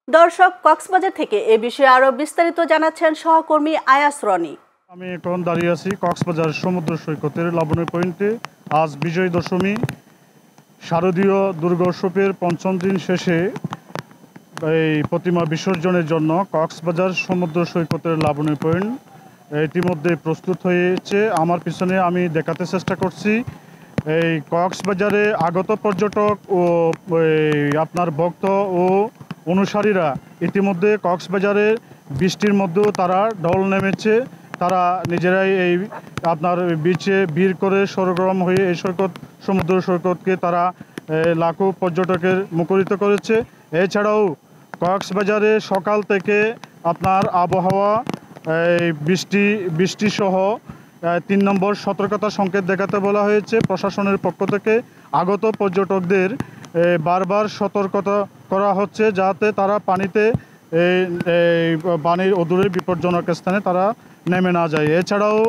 দর্শক, কক্সবাজার থেকে এ বিষয়ে আরো বিস্তারিত জানাচ্ছেন সহকর্মী আয়াস রনি। আমি এখন দাঁড়িয়ে আছি কক্সবাজার সমুদ্র সৈকতের লাবণী পয়েন্টে। আজ বিজয় দশমী, শারদীয় দুর্গোৎসবের পঞ্চম দিন শেষে এই প্রতিমা বিসর্জনের জন্য কক্সবাজার সমুদ্র সৈকতের লাবণী পয়েন্ট ইতিমধ্যে প্রস্তুত হয়েছে। আমার পিছনে আমি দেখাতে চেষ্টা করছি এই কক্সবাজারে আগত পর্যটক ও আপনার ভক্ত ও অনুসারীরা ইতিমধ্যে কক্সবাজারে বৃষ্টির মধ্যেও তারা ঢল নেমেছে। তারা নিজেরাই এই আপনার বিচে ভিড় করে সরগরম হয়ে এই সমুদ্র সৈকতকে তারা লাখো পর্যটকের মুখরিত করেছে। এছাড়াও কক্সবাজারে সকাল থেকে আপনার আবহাওয়া বৃষ্টি সহ ৩ নম্বর সতর্কতা সংকেত দেখাতে বলা হয়েছে প্রশাসনের পক্ষ থেকে। আগত পর্যটকদের বারবার সতর্কতা করা হচ্ছে যাতে তারা পানির অদূরে বিপজ্জনক স্থানে তারা নেমে না যায়। এছাড়াও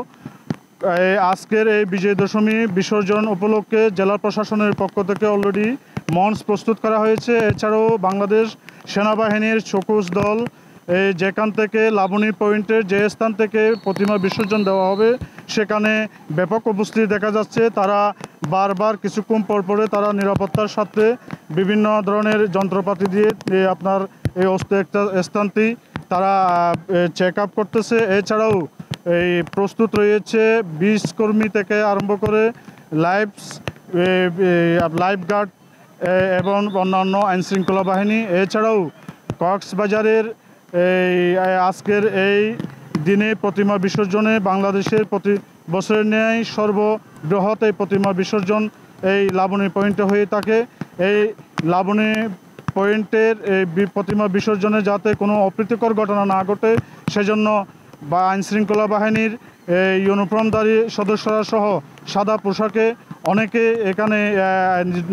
আজকের এই বিজয় দশমী বিসর্জন উপলক্ষে জেলা প্রশাসনের পক্ষ থেকে অলরেডি মঞ্চ প্রস্তুত করা হয়েছে। এছাড়াও বাংলাদেশ সেনাবাহিনীর চকুস দল যেখান থেকে লাবণী পয়েন্টের যে স্থান থেকে প্রতিমা বিসর্জন দেওয়া হবে সেখানে ব্যাপক উপস্থিতি দেখা যাচ্ছে। তারা বারবার কিছুক্ষণ পরে তারা নিরাপত্তার সাথে বিভিন্ন ধরনের যন্ত্রপাতি দিয়ে আপনার এই স্থানটি তারা চেক আপ করতেছে। এছাড়াও এই প্রস্তুত রয়েছে বিচ কর্মী থেকে আরম্ভ করে লাইফ গার্ড এবং অন্যান্য আইনশৃঙ্খলা বাহিনী। এছাড়াও কক্সবাজারের আজকের এই দিনে প্রতিমা বিসর্জনে বাংলাদেশের প্রতি বছরের ন্যায় সর্ববৃহৎ এই প্রতিমা বিসর্জন এই লাবণী পয়েন্টে হয়ে থাকে। এই লাবণী পয়েন্টের প্রতিমা বিসর্জনে যাতে কোনো অপ্রীতিকর ঘটনা না ঘটে সেজন্য আইনশৃঙ্খলা বাহিনীর ইউনিফর্মধারী সদস্যরা সহ সাদা পোশাকে অনেকে এখানে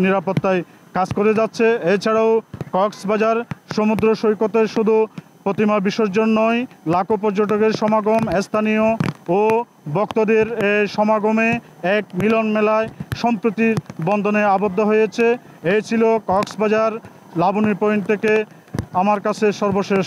নিরাপত্তায় কাজ করে যাচ্ছে। এছাড়াও কক্সবাজার সমুদ্র সৈকতে শুধু প্রতিমা বিসর্জন নয়, লাখো পর্যটকের সমাগম, স্থানীয় ও ভক্তদের সমাগমে এক মিলন মেলায় সম্প্রীতির বন্ধনে আবদ্ধ হয়েছে। এই ছিল কক্সবাজার লাবণী পয়েন্ট থেকে আমার কাছে সর্বশেষ